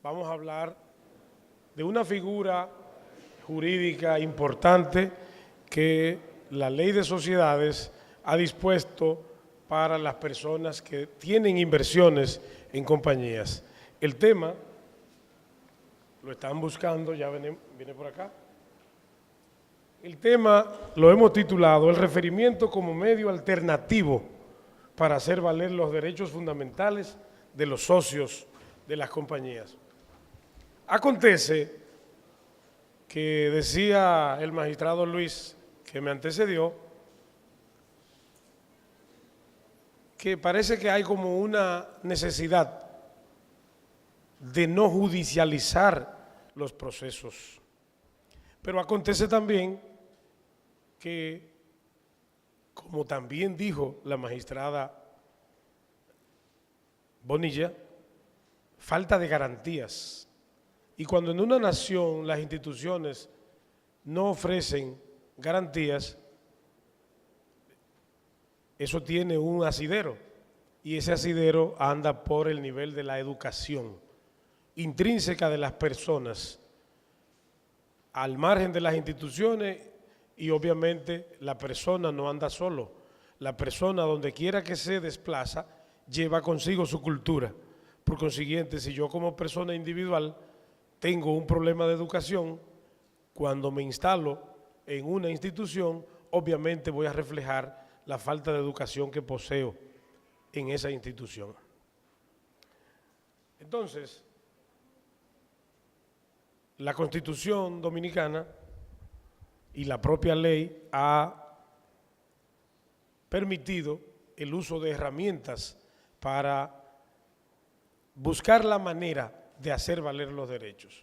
vamos a hablar de una figura jurídica importante que la Ley de Sociedades ha dispuesto para las personas que tienen inversiones en compañías. El tema, lo están buscando, ya viene por acá. El tema lo hemos titulado El referimiento como medio alternativo para hacer valer los derechos fundamentales de los socios de las compañías. Acontece que decía el magistrado Luis, que me antecedió, que parece que hay como una necesidad de no judicializar los procesos. Pero acontece también que, como también dijo la magistrada Bonilla, falta de garantías. Y cuando en una nación las instituciones no ofrecen garantías, eso tiene un asidero, y ese asidero anda por el nivel de la educación intrínseca de las personas, al margen de las instituciones, y obviamente la persona no anda solo. La persona, donde quiera que se desplaza, lleva consigo su cultura. Por consiguiente, si yo como persona individual tengo un problema de educación, cuando me instalo en una institución, obviamente voy a reflejar la falta de educación que poseo en esa institución. Entonces, la Constitución Dominicana y la propia ley ha permitido el uso de herramientas para buscar la manera de hacer valer los derechos.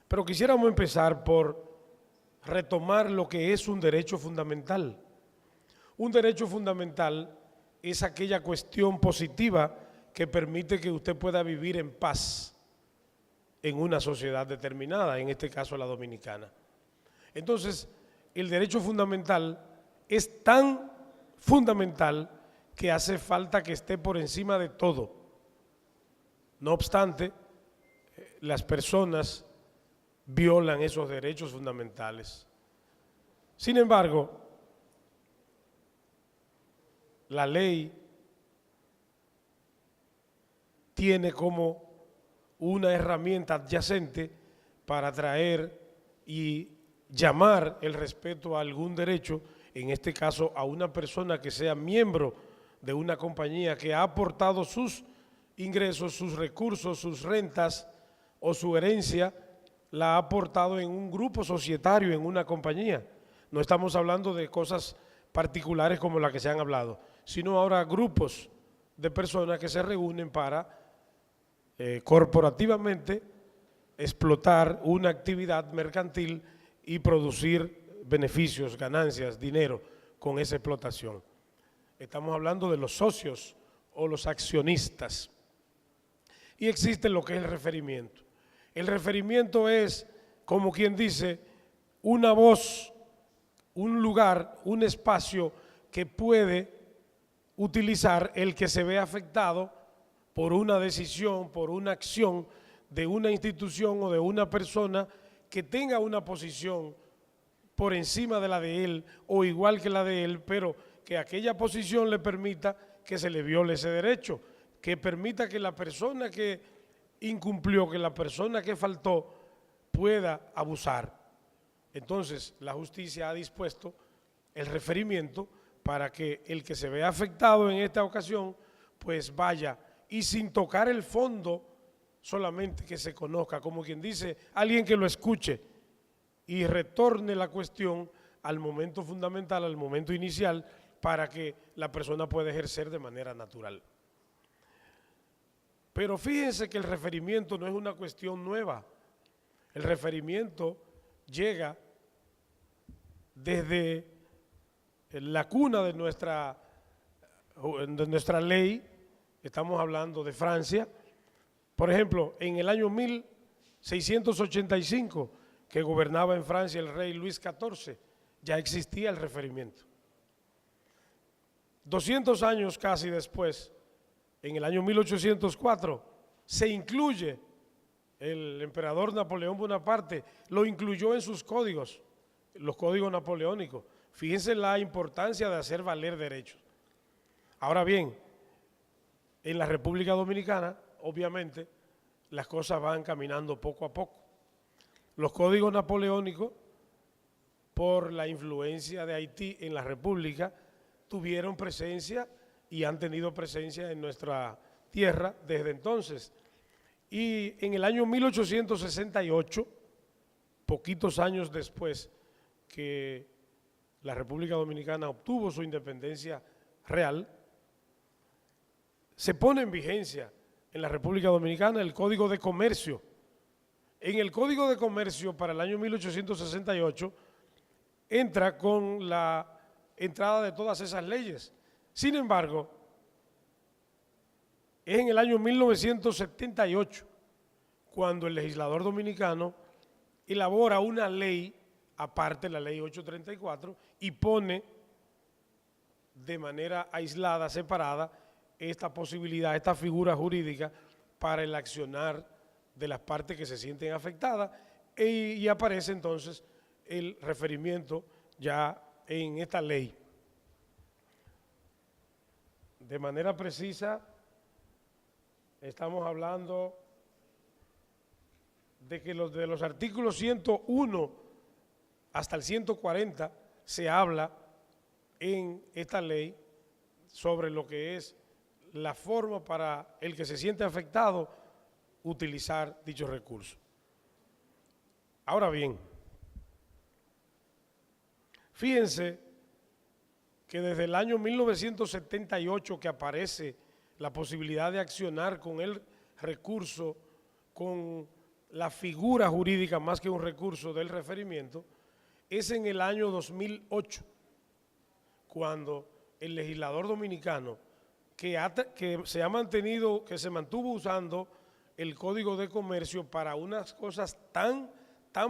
Pero quisiéramos empezar por retomar lo que es un derecho fundamental. Un derecho fundamental es aquella cuestión positiva que permite que usted pueda vivir en paz en una sociedad determinada, en este caso la dominicana. Entonces, el derecho fundamental es tan fundamental que hace falta que esté por encima de todo. No obstante, las personas violan esos derechos fundamentales. Sin embargo, la ley tiene como una herramienta adyacente para traer y llamar el respeto a algún derecho, en este caso a una persona que sea miembro de una compañía que ha aportado sus ingresos, sus recursos, sus rentas o su herencia, la ha aportado en un grupo societario, en una compañía. No estamos hablando de cosas particulares como las que se han hablado, sino ahora grupos de personas que se reúnen para corporativamente explotar una actividad mercantil y producir beneficios, ganancias, dinero con esa explotación. Estamos hablando de los socios o los accionistas. Y existe lo que es el referimiento. El referimiento es, como quien dice, una voz, un lugar, un espacio que puede utilizar el que se ve afectado por una decisión, por una acción de una institución o de una persona que tenga una posición por encima de la de él o igual que la de él, pero que aquella posición le permita que se le viole ese derecho, que permita que la persona que incumplió, que la persona que faltó pueda abusar. Entonces, la justicia ha dispuesto el referimiento para que el que se vea afectado en esta ocasión, pues vaya y sin tocar el fondo, solamente que se conozca, como quien dice, alguien que lo escuche y retorne la cuestión al momento fundamental, al momento inicial, para que la persona pueda ejercer de manera natural. Pero fíjense que el referimiento no es una cuestión nueva. El referimiento llega desde la cuna de nuestra ley. Estamos hablando de Francia. Por ejemplo, en el año 1685, que gobernaba en Francia el rey Luis XIV, ya existía el referimiento. 200 años casi después, en el año 1804, se incluye el emperador Napoleón Bonaparte lo incluyó en sus códigos, los códigos napoleónicos. Fíjense la importancia de hacer valer derechos. Ahora bien, en la República Dominicana, obviamente, las cosas van caminando poco a poco. Los códigos napoleónicos, por la influencia de Haití en la República, tuvieron presencia y han tenido presencia en nuestra tierra desde entonces. Y en el año 1868, poquitos años después que la República Dominicana obtuvo su independencia real, se pone en vigencia en la República Dominicana el Código de Comercio. En el Código de Comercio para el año 1868 entra con la entrada de todas esas leyes. Sin embargo, es en el año 1978 cuando el legislador dominicano elabora una ley, aparte la ley 834, y pone de manera aislada, separada, esta posibilidad, esta figura jurídica para el accionar de las partes que se sienten afectadas y aparece entonces el referimiento ya en esta ley. De manera precisa, estamos hablando de que de los artículos 101 hasta el 140 se habla en esta ley sobre lo que es la forma para el que se siente afectado utilizar dichos recursos. Ahora bien, fíjense que desde el año 1978 que aparece la posibilidad de accionar con el recurso, con la figura jurídica más que un recurso del referimiento, es en el año 2008 cuando el legislador dominicano que se mantuvo usando el Código de Comercio para unas cosas tan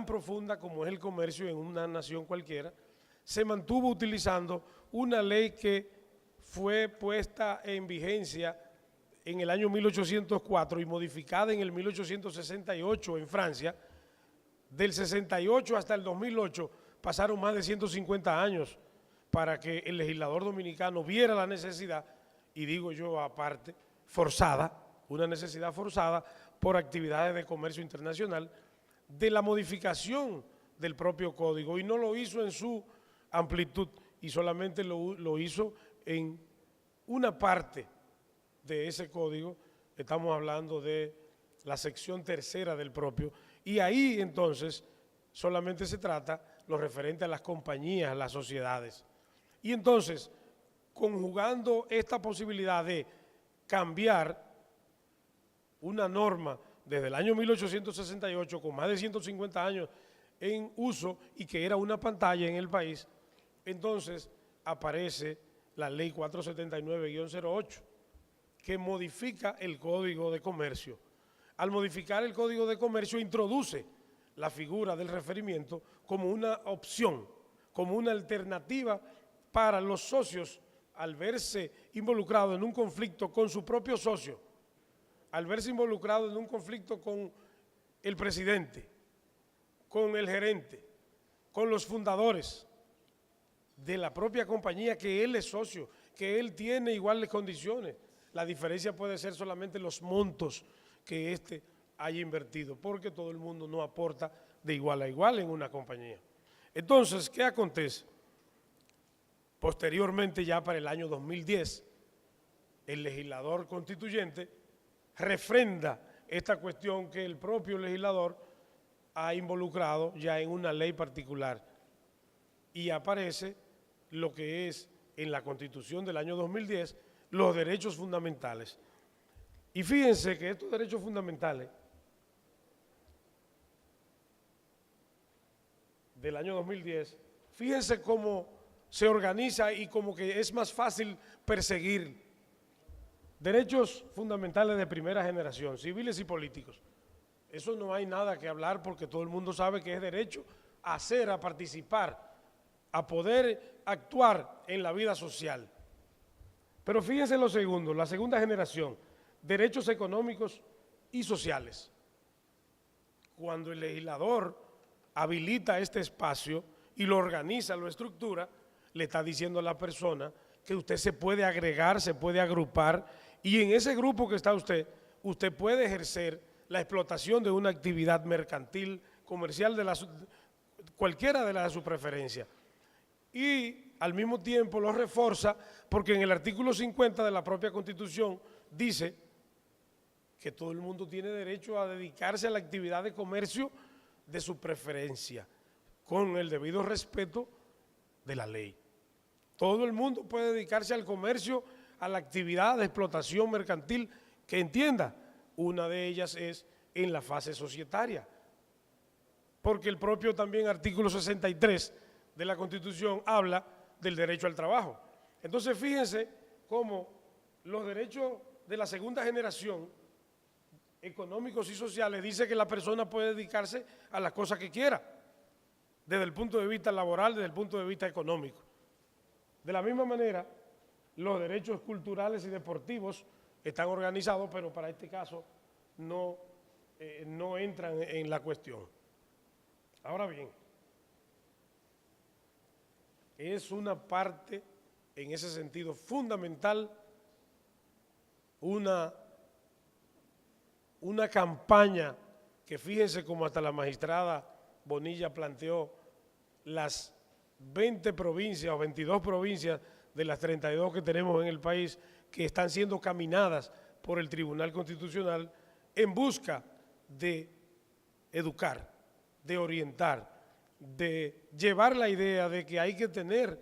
profundas como es el comercio en una nación cualquiera, se mantuvo utilizando una ley que fue puesta en vigencia en el año 1804 y modificada en el 1868 en Francia. Del 68 hasta el 2008 pasaron más de 150 años para que el legislador dominicano viera la necesidad, y digo yo aparte, forzada, una necesidad forzada por actividades de comercio internacional, de la modificación del propio código, y no lo hizo en su amplitud, y solamente lo hizo en una parte de ese código. Estamos hablando de la sección tercera del propio, y ahí entonces solamente se trata lo referente a las compañías, las sociedades. Y entonces, conjugando esta posibilidad de cambiar una norma desde el año 1868 con más de 150 años en uso y que era una pantalla en el país, entonces aparece la ley 479-08 que modifica el Código de Comercio. Al modificar el Código de Comercio introduce la figura del referimiento como una opción, como una alternativa para los socios al verse involucrados en un conflicto con su propio socio, al verse involucrado en un conflicto con el presidente, con el gerente, con los fundadores de la propia compañía que él es socio, que él tiene iguales condiciones. La diferencia puede ser solamente los montos que éste haya invertido, porque todo el mundo no aporta de igual a igual en una compañía. Entonces, ¿qué acontece? Posteriormente, ya para el año 2010, el legislador constituyente refrenda esta cuestión que el propio legislador ha involucrado ya en una ley particular, y aparece lo que es en la Constitución del año 2010 los derechos fundamentales. Y fíjense que estos derechos fundamentales del año 2010, fíjense cómo se organiza y como que es más fácil perseguir derechos fundamentales de primera generación, civiles y políticos. Eso no hay nada que hablar porque todo el mundo sabe que es derecho a hacer, a participar, a poder actuar en la vida social. Pero fíjense lo segundo, la segunda generación, derechos económicos y sociales. cuando el legislador habilita este espacio y lo organiza, lo estructura, le está diciendo a la persona que usted se puede agregar, se puede agrupar, y en ese grupo que está usted puede ejercer la explotación de una actividad mercantil, comercial, cualquiera de las de su preferencia. Y al mismo tiempo lo refuerza porque en el artículo 50 de la propia Constitución dice que todo el mundo tiene derecho a dedicarse a la actividad de comercio de su preferencia, con el debido respeto de la ley. Todo el mundo puede dedicarse al comercio, a la actividad de explotación mercantil que entienda. Una de ellas es en la fase societaria, porque el propio también artículo 63 de la Constitución habla del derecho al trabajo. Entonces fíjense cómo los derechos de la segunda generación económicos y sociales dice que la persona puede dedicarse a las cosas que quiera, desde el punto de vista laboral, desde el punto de vista económico. De la misma manera, los derechos culturales y deportivos están organizados, pero para este caso no entran en la cuestión. Ahora bien, es una parte, en ese sentido, fundamental, una campaña que fíjense como hasta la magistrada Bonilla planteó las 20 provincias o 22 provincias de las 32 que tenemos en el país que están siendo caminadas por el Tribunal Constitucional en busca de educar, de orientar, de llevar la idea de que hay que tener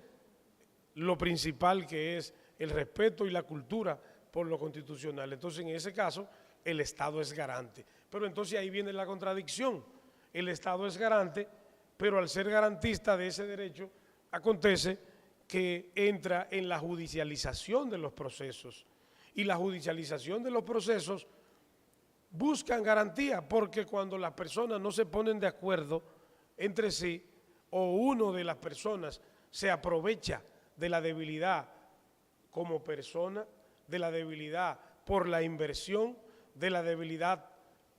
lo principal que es el respeto y la cultura por lo constitucional. Entonces, en ese caso, el Estado es garante. Pero entonces ahí viene la contradicción. El Estado es garante, pero al ser garantista de ese derecho, acontece que entra en la judicialización de los procesos. Y la judicialización de los procesos buscan garantía, porque cuando las personas no se ponen de acuerdo entre sí, o uno de las personas se aprovecha de la debilidad como persona, de la debilidad por la inversión, de la debilidad,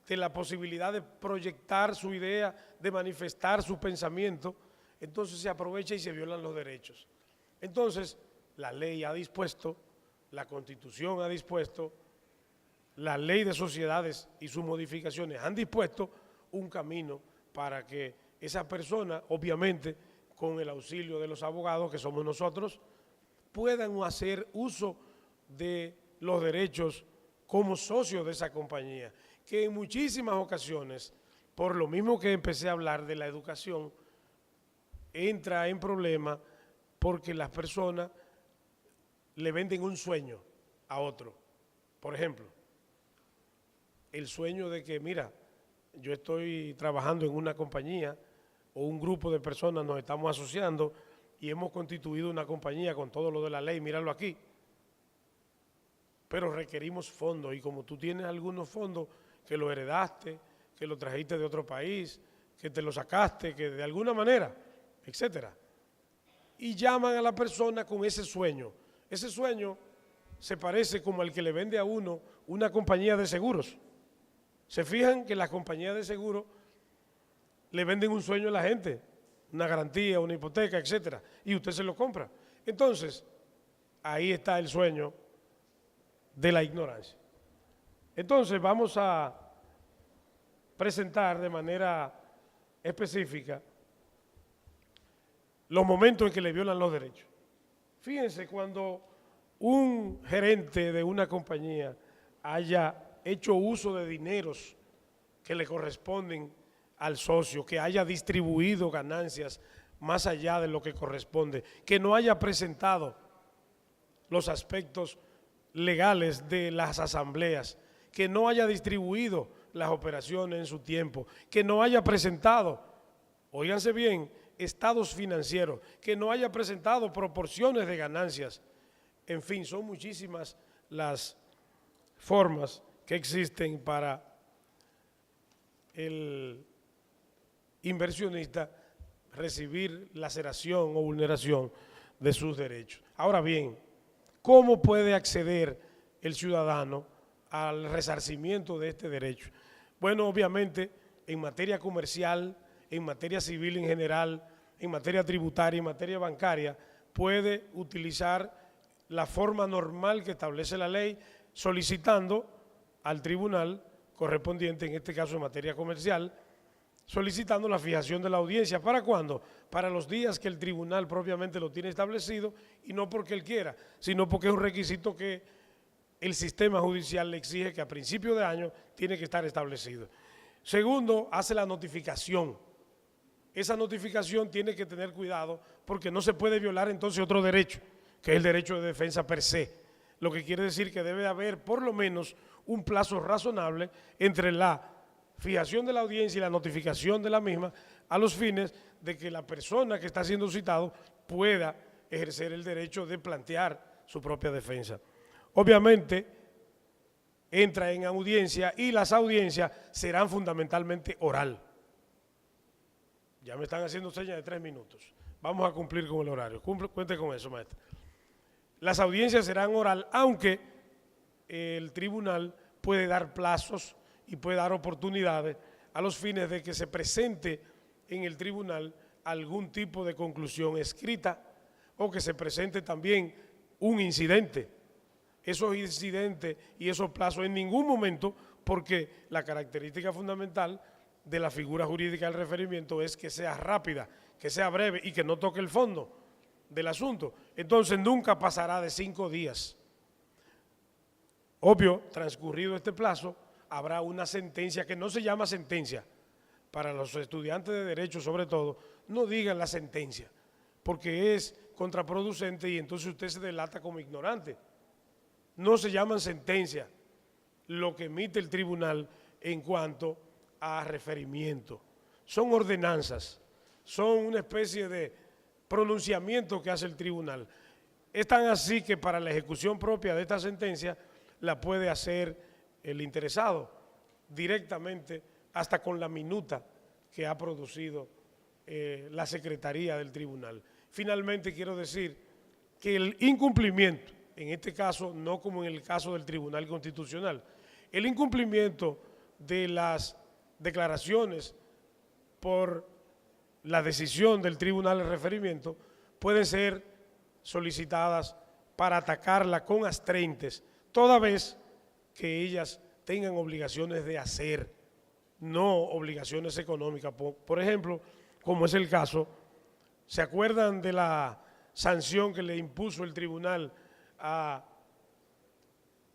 de la posibilidad de proyectar su idea, de manifestar su pensamiento, entonces se aprovecha y se violan los derechos. Entonces, la ley ha dispuesto, la Constitución ha dispuesto, la ley de sociedades y sus modificaciones han dispuesto un camino para que esa persona, obviamente, con el auxilio de los abogados, que somos nosotros, puedan hacer uso de los derechos como socios de esa compañía, que en muchísimas ocasiones, por lo mismo que empecé a hablar de la educación, entra en problema porque las personas le venden un sueño a otro. Por ejemplo, el sueño de que, mira, yo estoy trabajando en una compañía o un grupo de personas nos estamos asociando y hemos constituido una compañía con todo lo de la ley, míralo aquí. Pero requerimos fondos y como tú tienes algunos fondos que lo heredaste, que lo trajiste de otro país, que te lo sacaste, que de alguna manera, etcétera. Y llaman a la persona con ese sueño. Ese sueño se parece como al que le vende a uno una compañía de seguros. Se fijan que las compañías de seguros le venden un sueño a la gente, una garantía, una hipoteca, etcétera, y usted se lo compra. Entonces, ahí está el sueño de la ignorancia. Entonces, vamos a presentar de manera específica los momentos en que le violan los derechos. Fíjense, cuando un gerente de una compañía haya hecho uso de dineros que le corresponden al socio, que haya distribuido ganancias más allá de lo que corresponde, que no haya presentado los aspectos legales de las asambleas, que no haya distribuido las operaciones en su tiempo, que no haya presentado, óiganse bien, estados financieros, que no haya presentado proporciones de ganancias. En fin, son muchísimas las formas que existen para el inversionista recibir laceración o vulneración de sus derechos. Ahora bien, ¿cómo puede acceder el ciudadano al resarcimiento de este derecho? Bueno, obviamente en materia comercial, en materia civil en general, en materia tributaria, en materia bancaria, puede utilizar la forma normal que establece la ley, solicitando al tribunal correspondiente, en este caso en materia comercial, solicitando la fijación de la audiencia. ¿Para cuándo? Para los días que el tribunal propiamente lo tiene establecido, y no porque él quiera, sino porque es un requisito que el sistema judicial le exige, que a principio de año tiene que estar establecido. Segundo, hace la notificación. Esa notificación tiene que tener cuidado porque no se puede violar entonces otro derecho, que es el derecho de defensa per se. Lo que quiere decir que debe haber por lo menos un plazo razonable entre la fijación de la audiencia y la notificación de la misma, a los fines de que la persona que está siendo citado pueda ejercer el derecho de plantear su propia defensa. Obviamente, entra en audiencia y las audiencias serán fundamentalmente oral. Ya me están haciendo señas de 3 minutos. Vamos a cumplir con el horario. Cuente con eso, maestro. Las audiencias serán oral, aunque el tribunal puede dar plazos y puede dar oportunidades a los fines de que se presente en el tribunal algún tipo de conclusión escrita o que se presente también un incidente. Esos incidentes y esos plazos en ningún momento, porque la característica fundamental de la figura jurídica del referimiento es que sea rápida, que sea breve y que no toque el fondo del asunto. Entonces nunca pasará de 5 días. Obvio, transcurrido este plazo, habrá una sentencia que no se llama sentencia. Para los estudiantes de Derecho, sobre todo, no digan la sentencia, porque es contraproducente y entonces usted se delata como ignorante. No se llaman sentencia lo que emite el tribunal en cuanto a referimiento. Son ordenanzas, son una especie de pronunciamiento que hace el tribunal. Es tan así que para la ejecución propia de esta sentencia la puede hacer el interesado directamente, hasta con la minuta que ha producido la Secretaría del Tribunal. Finalmente quiero decir que el incumplimiento, en este caso no como en el caso del Tribunal Constitucional, el incumplimiento de las declaraciones por la decisión del tribunal de referimiento pueden ser solicitadas para atacarla con astreinte, toda vez que ellas tengan obligaciones de hacer, no obligaciones económicas. Por ejemplo, como es el caso, ¿se acuerdan de la sanción que le impuso el tribunal a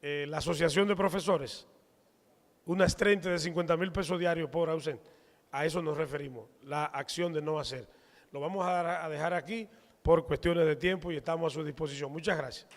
la Asociación de Profesores? Una astreinte de 50,000 pesos diarios por ausente. A eso nos referimos, la acción de no hacer. Lo vamos a dejar aquí por cuestiones de tiempo y estamos a su disposición. Muchas gracias.